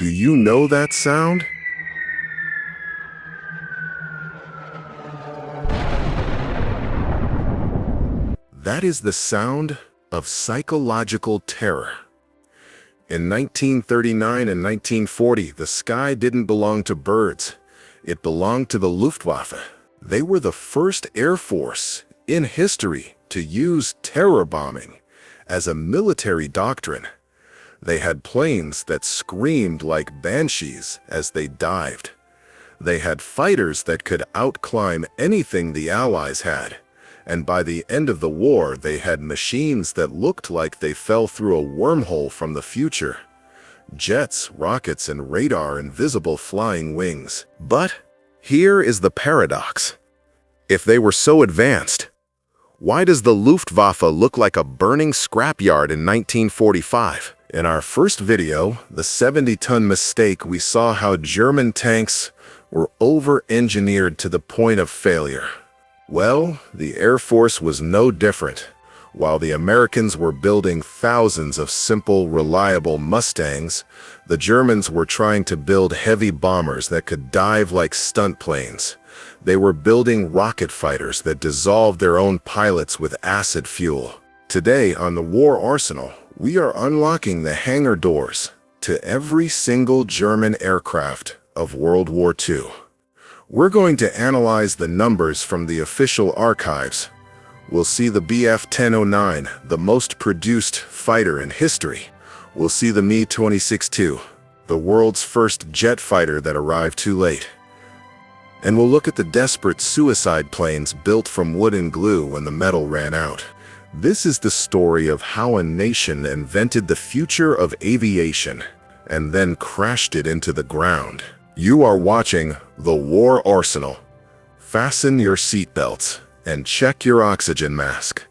Do you know that sound? That is the sound of psychological terror. In 1939 and 1940, the sky didn't belong to birds. It belonged to the Luftwaffe. They were the first air force in history to use terror bombing as a military doctrine. They had planes that screamed like banshees as they dived. They had fighters that could outclimb anything the Allies had. And by the end of the war, they had machines that looked like they fell through a wormhole from the future. Jets, rockets, and radar invisible flying wings. But here is the paradox. If they were so advanced, why does the Luftwaffe look like a burning scrapyard in 1945? In our first video, the 70-ton mistake, we saw how German tanks were over-engineered to the point of failure. Well, the Air Force was no different. While the Americans were building thousands of simple, reliable Mustangs, the Germans were trying to build heavy bombers that could dive like stunt planes. They were building rocket fighters that dissolved their own pilots with acid fuel. Today, on the War Arsenal, we are unlocking the hangar doors to every single German aircraft of World War II. We're going to analyze the numbers from the official archives. We'll see the Bf-1009, the most produced fighter in history. We'll see the Me-26-2, the world's first jet fighter that arrived too late. And we'll look at the desperate suicide planes built from wood and glue when the metal ran out. This is the story of how a nation invented the future of aviation and then crashed it into the ground. You are watching The War Arsenal. Fasten your seatbelts and check your oxygen mask.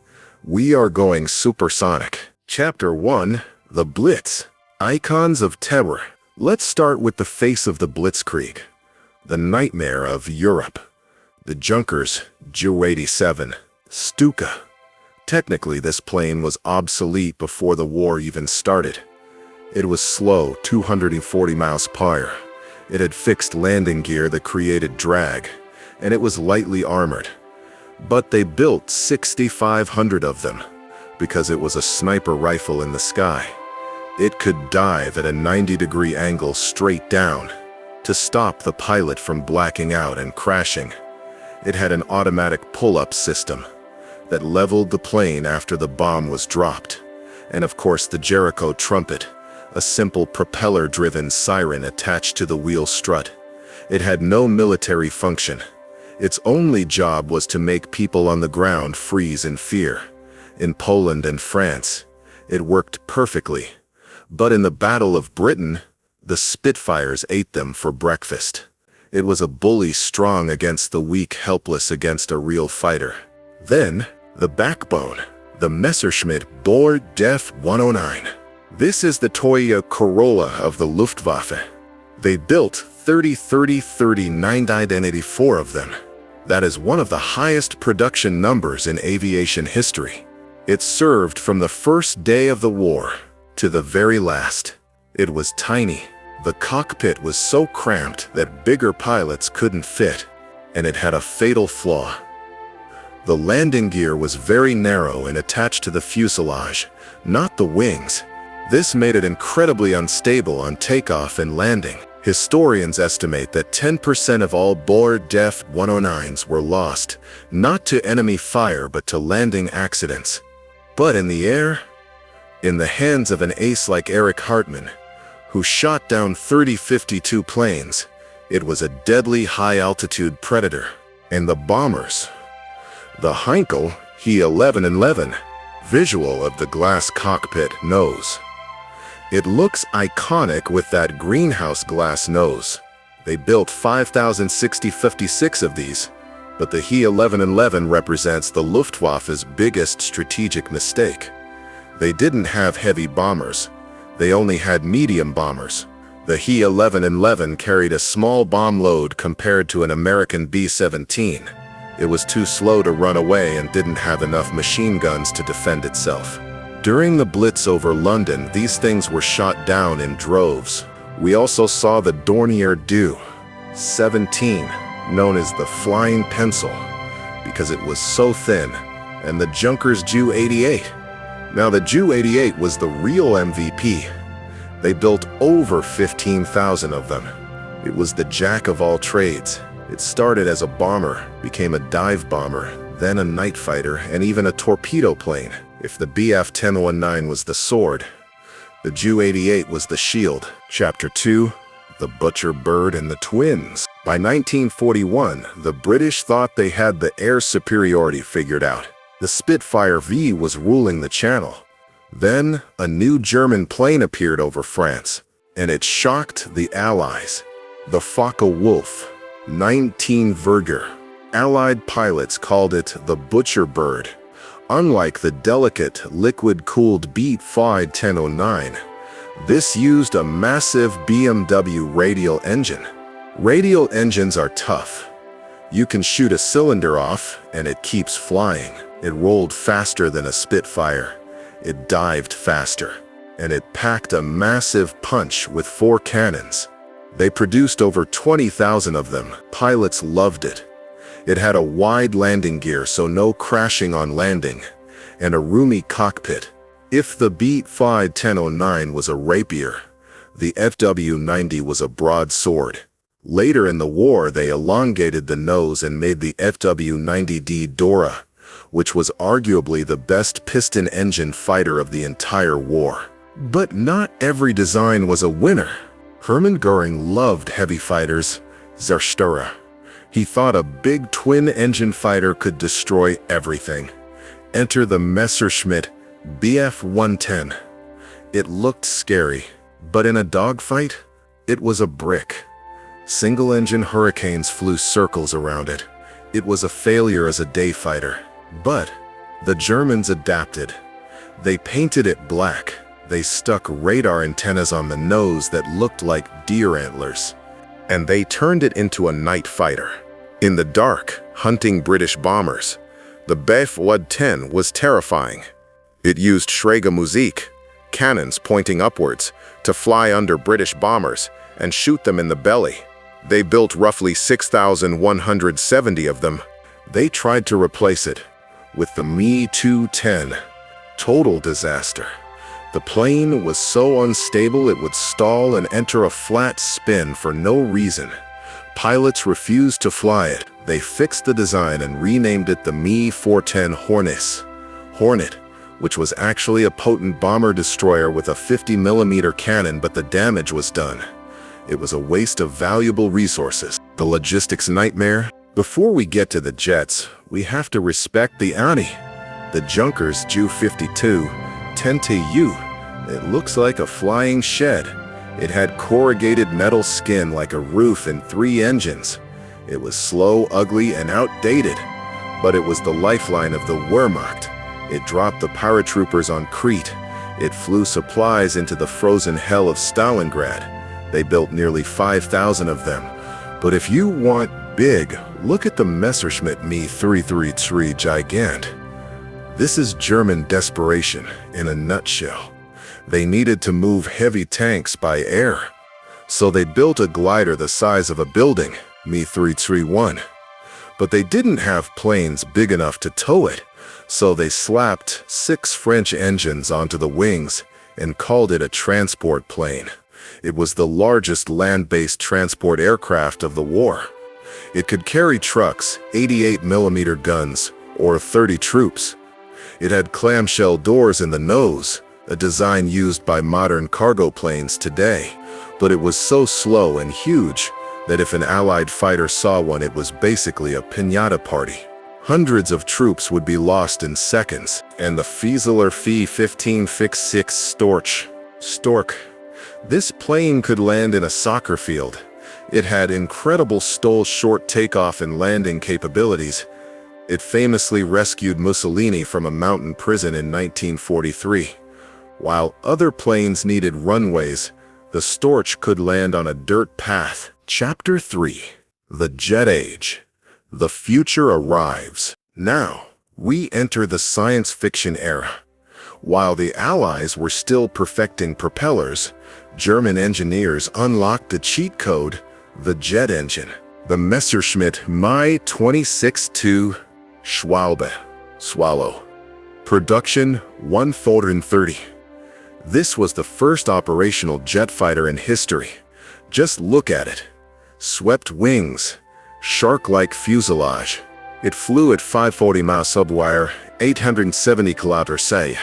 We are going supersonic. Chapter 1, The Blitz. Icons of Terror. Let's start with the face of the Blitzkrieg, the nightmare of Europe. The Junkers Ju-87, Stuka. Technically, this plane was obsolete before the war even started. It was slow, 240 miles per hour. It had fixed landing gear that created drag, and it was lightly armored. But they built 6,500 of them because it was a sniper rifle in the sky. It could dive at a 90-degree angle straight down to stop the pilot from blacking out and crashing. It had an automatic pull-up system that leveled the plane after the bomb was dropped. And of course the Jericho trumpet, a simple propeller-driven siren attached to the wheel strut. It had no military function. Its only job was to make people on the ground freeze in fear. In Poland and France, it worked perfectly. But in the Battle of Britain, the Spitfires ate them for breakfast. It was a bully strong against the weak, helpless against a real fighter. Then, the backbone, the Messerschmitt Bor Def 109. This is the Toyota Corolla of the Luftwaffe. They built 984 of them. That is one of the highest production numbers in aviation history. It served from the first day of the war to the very last. It was tiny. The cockpit was so cramped that bigger pilots couldn't fit, and it had a fatal flaw. The landing gear was very narrow and attached to the fuselage, not the wings. This made it incredibly unstable on takeoff and landing. Historians estimate that 10% of all Bor Def 109s were lost, not to enemy fire but to landing accidents. But in the air, in the hands of an ace like Erich Hartmann, who shot down 30-52 planes, it was a deadly high-altitude predator. And the bombers, the Heinkel He-1111, visual of the glass cockpit nose. It looks iconic with that greenhouse glass nose. They built 5,056 of these, but the He-1111 represents the Luftwaffe's biggest strategic mistake. They didn't have heavy bombers. They only had medium bombers. The He-1111 carried a small bomb load compared to an American B-17. It was too slow to run away and didn't have enough machine guns to defend itself. During the Blitz over London, these things were shot down in droves. We also saw the Dornier Do-17, known as the Flying Pencil, because it was so thin, and the Junkers Ju-88. Now the Ju-88 was the real MVP. They built over 15,000 of them. It was the jack of all trades. It started as a bomber, became a dive bomber, then a night fighter, and even a torpedo plane. If the Bf-1019 was the sword, the Ju-88 was the shield. Chapter 2, The Butcher Bird and the Twins. By 1941, the British thought they had the air superiority figured out. The Spitfire V was ruling the channel. Then, a new German plane appeared over France, and it shocked the Allies. The Focke-Wulf, 19 Verger. Allied pilots called it the Butcher Bird. Unlike the delicate, liquid-cooled Bf-1009, this used a massive BMW radial engine. Radial engines are tough. You can shoot a cylinder off, and it keeps flying. It rolled faster than a Spitfire. It dived faster, and it packed a massive punch with 4 cannons. They produced over 20,000 of them. Pilots loved it. It had a wide landing gear, so no crashing on landing, and a roomy cockpit. If the Bf-1009 was a rapier, the FW-90 was a broadsword. Later in the war, they elongated the nose and made the FW-90D Dora, which was arguably the best piston engine fighter of the entire war. But not every design was a winner. Hermann Göring loved heavy fighters, Zerstörer. He thought a big twin-engine fighter could destroy everything. Enter the Messerschmitt Bf-110. It looked scary, but in a dogfight, it was a brick. Single-engine Hurricanes flew circles around it. It was a failure as a day fighter. But the Germans adapted. They painted it black. They stuck radar antennas on the nose that looked like deer antlers. And they turned it into a night fighter. In the dark, hunting British bombers, the Bf-110 was terrifying. It used Schräge Musik, cannons pointing upwards, to fly under British bombers and shoot them in the belly. They built roughly 6,170 of them. They tried to replace it with the Me-210. Total disaster. The plane was so unstable it would stall and enter a flat spin for no reason. Pilots refused to fly it. They fixed the design and renamed it the Me-410 Hornet, which was actually a potent bomber-destroyer with a 50mm cannon, but the damage was done. It was a waste of valuable resources. The logistics nightmare? Before we get to the jets, we have to respect the Ani. The Junkers Ju-52 10TU. It looks like a flying shed. It had corrugated metal skin like a roof and 3 engines. It was slow, ugly, and outdated. But it was the lifeline of the Wehrmacht. It dropped the paratroopers on Crete. It flew supplies into the frozen hell of Stalingrad. They built nearly 5,000 of them. But if you want big, look at the Messerschmitt Me-333 Gigant. This is German desperation in a nutshell. They needed to move heavy tanks by air. So they built a glider the size of a building, Me-331. But they didn't have planes big enough to tow it. So they slapped 6 French engines onto the wings and called it a transport plane. It was the largest land-based transport aircraft of the war. It could carry trucks, 88mm guns, or 30 troops. It had clamshell doors in the nose, a design used by modern cargo planes today. But it was so slow and huge that if an Allied fighter saw one, it was basically a piñata party. Hundreds of troops would be lost in seconds. And the Fieseler Fe-15 Fix-6 Stork. This plane could land in a soccer field. It had incredible short takeoff and landing capabilities. It famously rescued Mussolini from a mountain prison in 1943. While other planes needed runways, the Storch could land on a dirt path. Chapter 3. The Jet Age. The future arrives. Now, we enter the science fiction era. While the Allies were still perfecting propellers, German engineers unlocked the cheat code, the jet engine. The Messerschmitt Mai 26-2 Schwalbe, Swallow. Production 130. This was the first operational jet fighter in history. Just look at it. Swept wings, shark-like fuselage. It flew at 540 miles subwire, 870 km/s.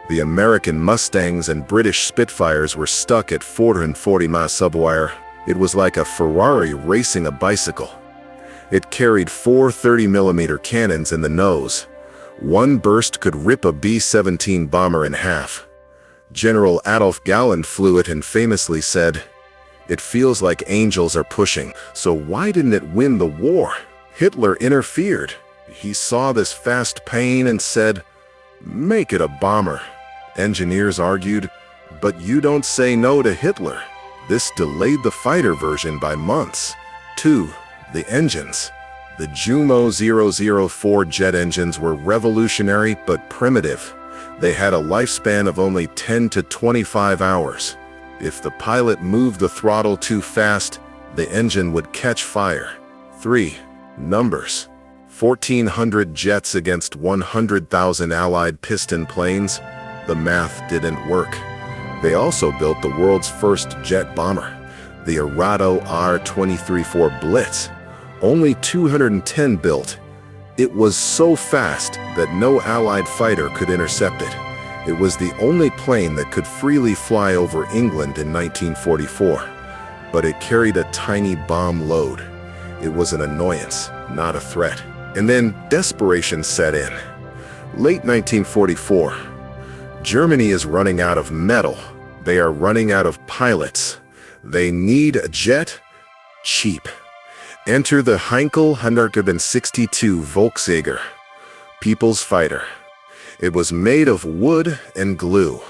The American Mustangs and British Spitfires were stuck at 440 miles subwire. It was like a Ferrari racing a bicycle. It carried 4 30mm cannons in the nose. One burst could rip a B-17 bomber in half. General Adolf Galland flew it and famously said, "It feels like angels are pushing." So why didn't it win the war? Hitler interfered. He saw this fast pain and said, "Make it a bomber." Engineers argued, "But you don't say no to Hitler." This delayed the fighter version by months. 2. The engines. The Jumo 004 jet engines were revolutionary but primitive. They had a lifespan of only 10 to 25 hours. If the pilot moved the throttle too fast, the engine would catch fire. 3. Numbers. 1,400 jets against 100,000 Allied piston planes. The math didn't work. They also built the world's first jet bomber, the Arado R-23-4 Blitz. Only 210 built. It was so fast that no Allied fighter could intercept it. It was the only plane that could freely fly over England in 1944. But it carried a tiny bomb load. It was an annoyance, not a threat. And then desperation set in. Late 1944. Germany is running out of metal. They are running out of pilots. They need a jet. Cheap. Enter the Heinkel 162 Volksjäger, People's Fighter. It was made of wood and glue.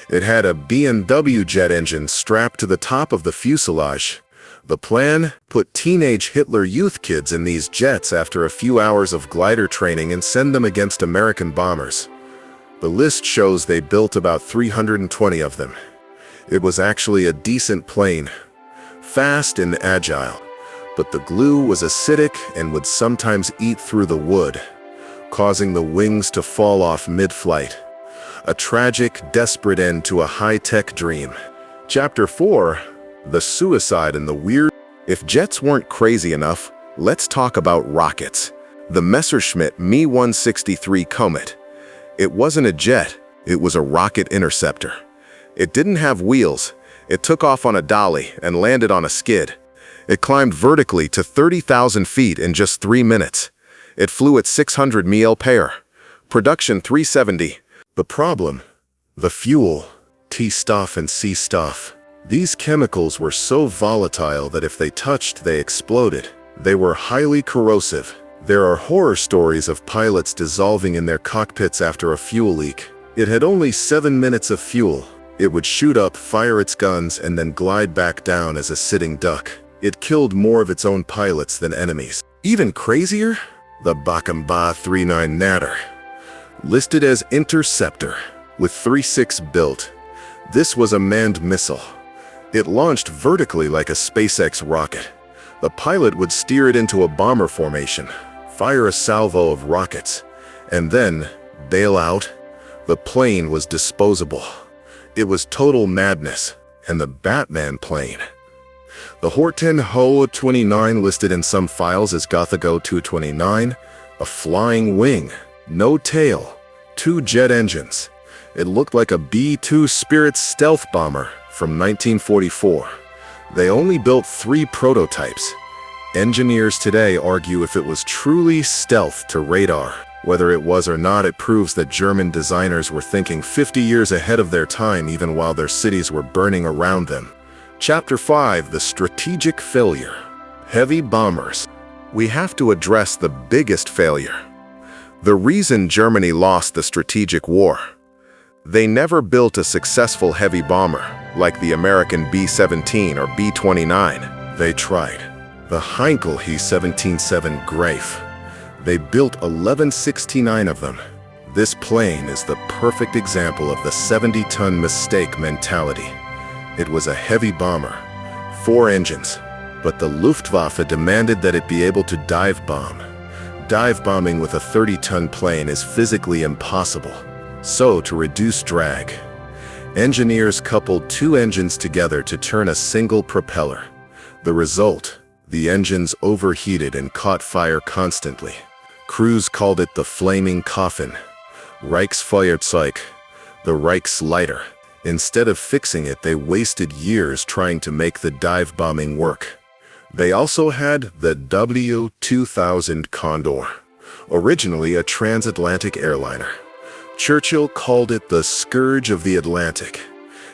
It had a B&W jet engine strapped to the top of the fuselage. The plan? Put teenage Hitler Youth kids in these jets after a few hours of glider training and send them against American bombers. The list shows they built about 320 of them. It was actually a decent plane, fast and agile. But the glue was acidic and would sometimes eat through the wood, causing the wings to fall off mid-flight. A tragic, desperate end to a high-tech dream. Chapter 4. The Suicide and the Weird. If jets weren't crazy enough, let's talk about rockets. The Messerschmitt Me-163 Komet. It wasn't a jet, it was a rocket interceptor. It didn't have wheels. It took off on a dolly and landed on a skid. It climbed vertically to 30,000 feet in just 3 minutes. It flew at 600 mph. Production 370. The problem? The fuel. T stuff and C stuff. These chemicals were so volatile that if they touched, they exploded. They were highly corrosive. There are horror stories of pilots dissolving in their cockpits after a fuel leak. It had only 7 minutes of fuel. It would shoot up, fire its guns, and then glide back down as a sitting duck. It killed more of its own pilots than enemies. Even crazier? The Bakamba 39 Natter. Listed as interceptor, with 3.6 built. This was a manned missile. It launched vertically like a SpaceX rocket. The pilot would steer it into a bomber formation, fire a salvo of rockets, and then bail out. The plane was disposable. It was total madness, and the Batman plane. The Horten Ho 29 listed in some files as Gothigo 229, a flying wing, no tail, 2 jet engines. It looked like a B-2 Spirit stealth bomber from 1944. They only built 3 prototypes. Engineers today argue if it was truly stealth to radar. Whether it was or not, it proves that German designers were thinking 50 years ahead of their time even while their cities were burning around them. Chapter 5. The Strategic Failure. Heavy bombers. We have to address the biggest failure. The reason Germany lost the strategic war. They never built a successful heavy bomber, like the American B-17 or B-29. They tried. The Heinkel He-17-7 Greif. They built 1169 of them. This plane is the perfect example of the 70-ton mistake mentality. It was a heavy bomber, 4 engines, but the Luftwaffe demanded that it be able to dive bomb. Dive bombing with a 30-ton plane is physically impossible. So, to reduce drag, engineers coupled 2 engines together to turn a single propeller. The result, the engines overheated and caught fire constantly. Crews called it the flaming coffin. Reichsfeuerzeug, the Reichsleiter. Instead of fixing it, they wasted years trying to make the dive bombing work. They also had the W2000 Condor, originally a transatlantic airliner. Churchill called it the scourge of the Atlantic.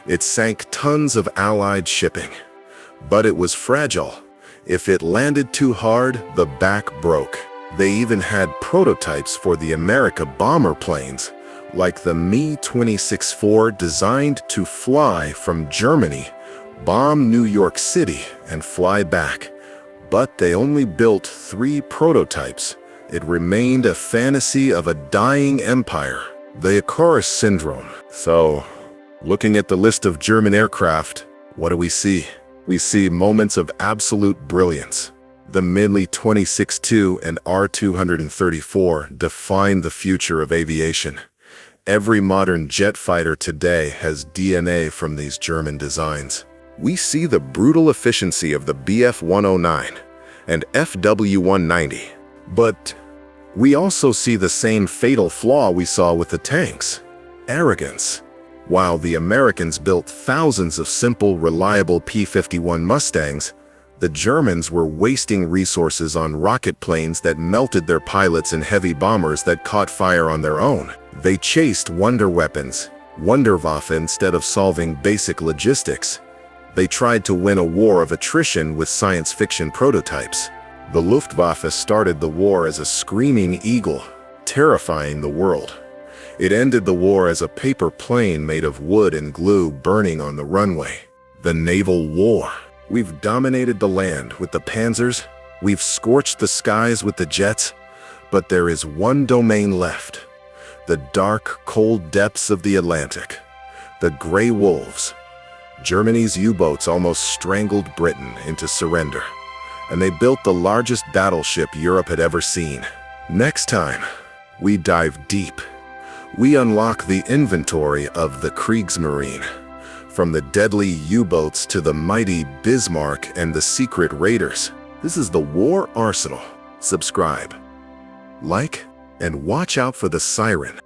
It sank tons of Allied shipping. But it was fragile. If it landed too hard, the back broke. They even had prototypes for the America bomber planes, like the Me-26-4, designed to fly from Germany, bomb New York City, and fly back. But they only built 3 prototypes. It remained a fantasy of a dying empire. The Icarus syndrome. So, looking at the list of German aircraft, what do we see? We see moments of absolute brilliance. The Me-26-2 and R-234 define the future of aviation. Every modern jet fighter today has DNA from these German designs. We see the brutal efficiency of the Bf-109 and FW-190, but we also see the same fatal flaw we saw with the tanks: arrogance. While the Americans built thousands of simple, reliable P-51 Mustangs, the Germans were wasting resources on rocket planes that melted their pilots and heavy bombers that caught fire on their own. They chased wonder weapons, Wunderwaffe, instead of solving basic logistics. They tried to win a war of attrition with science fiction prototypes. The Luftwaffe started the war as a screaming eagle, terrifying the world. It ended the war as a paper plane made of wood and glue burning on the runway. The naval war. We've dominated the land with the panzers, we've scorched the skies with the jets, but there is one domain left. The dark, cold depths of the Atlantic. The Grey Wolves. Germany's U-boats almost strangled Britain into surrender, and they built the largest battleship Europe had ever seen. Next time, we dive deep. We unlock the inventory of the Kriegsmarine. From the deadly U-boats to the mighty Bismarck and the secret raiders. This is the War Arsenal. Subscribe, like, and watch out for the siren.